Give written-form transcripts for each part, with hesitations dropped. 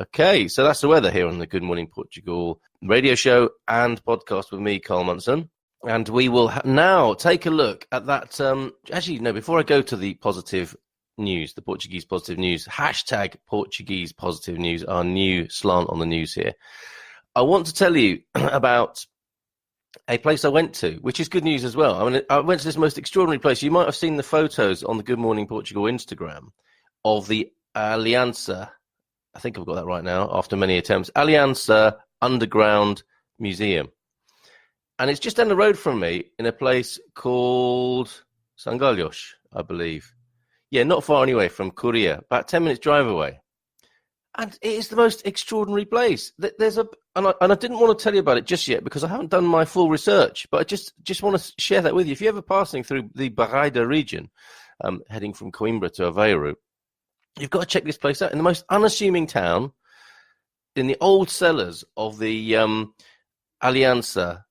Okay, so that's the weather here on the Good Morning Portugal radio show and podcast with me, Carl Munson. And we will now take a look at that. Actually, no, before I go to the positive news, the Portuguese positive news, hashtag Portuguese positive news, our new slant on the news here. I want to tell you about a place I went to, which is good news as well. I mean, I went to this most extraordinary place. You might have seen the photos on the Good Morning Portugal Instagram of the Alianca. I think I've got that right now, after many attempts. Alianca Underground Museum. And it's just down the road from me in a place called Sangalhos, I believe. Yeah, not far anyway from Coria, about 10 minutes drive away. And it is the most extraordinary place. And I didn't want to tell you about it just yet because I haven't done my full research, but I just want to share that with you. If you're ever passing through the Barreira region, heading from Coimbra to Aveiro, you've got to check this place out. In the most unassuming town, in the old cellars of the Alianca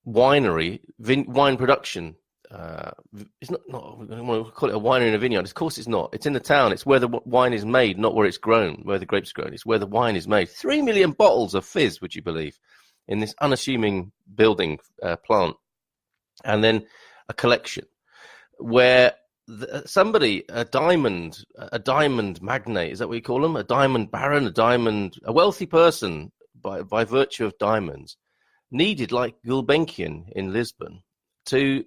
winery, wine production. It's not, I don't want to call it a winery and a vineyard. Of course it's not. It's in the town. It's where the wine is made, not where it's grown, where the grapes are grown. It's where the wine is made. 3 million bottles of fizz, would you believe, in this unassuming building plant. And then a collection where somebody, a diamond magnate, is that what you call them? A diamond baron, a wealthy person by virtue of diamonds, needed, like Gulbenkian in Lisbon, to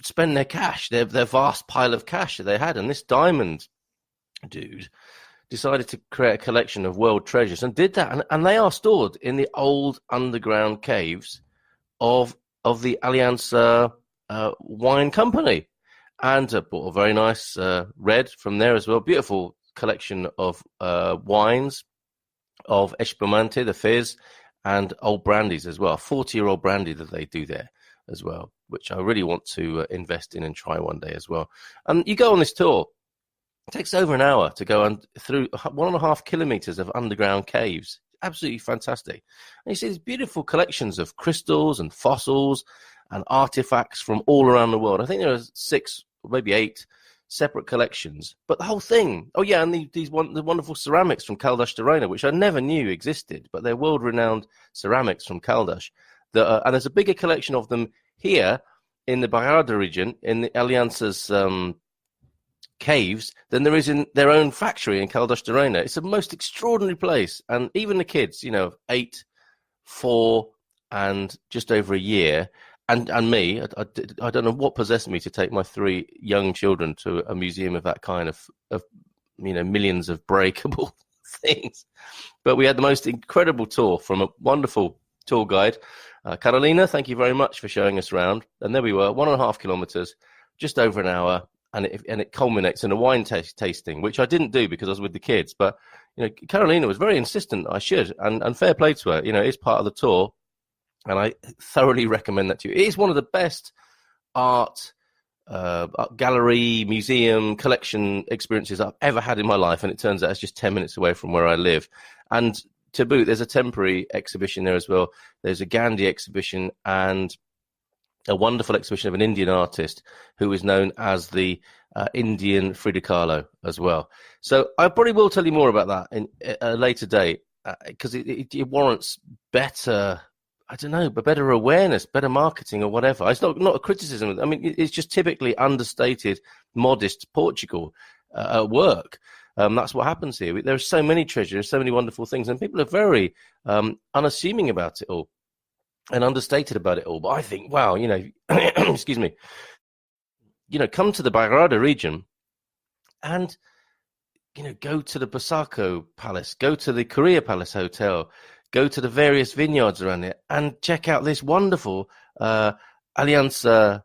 spend their cash, their vast pile of cash that they had. And this diamond dude decided to create a collection of world treasures and did that. And they are stored in the old underground caves of the Alianca Wine Company. And bought a very nice red from there as well. Beautiful collection of wines, of Espumante, the fizz, and old brandies as well. A 40-year-old brandy that they do there as well, which I really want to invest in and try one day as well. And you go on this tour. It takes over an hour to go through 1.5 kilometers of underground caves. Absolutely fantastic. And you see these beautiful collections of crystals and fossils and artifacts from all around the world. I think there are 6 or maybe 8 separate collections, but the whole thing. Oh yeah, and the wonderful ceramics from Caldas de Reina, which I never knew existed, but they're world-renowned ceramics from Caldas. And there's a bigger collection of them here in the Barreira region, in the Alianca's caves, than there is in their own factory in Caldas de Reina. It's a most extraordinary place, and even the kids, 8, 4, and just over a year. And me, I don't know what possessed me to take my 3 young children to a museum of that kind of millions of breakable things. But we had the most incredible tour from a wonderful tour guide. Carolina, thank you very much for showing us around. And there we were, 1.5 kilometers, just over an hour. And it culminates in a wine tasting, which I didn't do because I was with the kids. But, Carolina was very insistent I should. And fair play to her. It's part of the tour. And I thoroughly recommend that to you. It is one of the best art gallery, museum, collection experiences I've ever had in my life. And it turns out it's just 10 minutes away from where I live. And to boot, there's a temporary exhibition there as well. There's a Gandhi exhibition and a wonderful exhibition of an Indian artist who is known as the Indian Frida Kahlo as well. So I probably will tell you more about that in a later date because it warrants better... I don't know, but better awareness, better marketing or whatever. It's not a criticism. I mean, it's just typically understated, modest Portugal work. That's what happens here. There are so many treasures, so many wonderful things, and people are very unassuming about it all and understated about it all. But I think, wow, excuse me, come to the Barreira region and, go to the Busaco Palace, go to the Coria Palace Hotel, go to the various vineyards around it and check out this wonderful Alianca.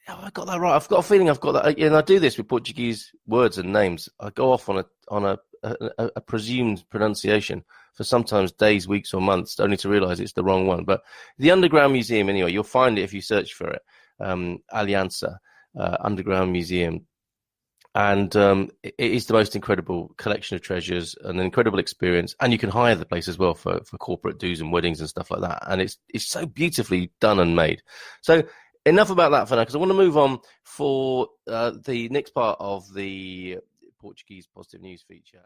Oh, I got that right. I've got a feeling I've got that. And I do this with Portuguese words and names. I go off on a presumed pronunciation for sometimes days, weeks, or months, only to realize it's the wrong one. But the Underground Museum, anyway, you'll find it if you search for it. Alianca Underground Museum. And it is the most incredible collection of treasures, an incredible experience. And you can hire the place as well for corporate dues and weddings and stuff like that. And it's so beautifully done and made. So enough about that for now, because I want to move on for the next part of the Portuguese positive news feature.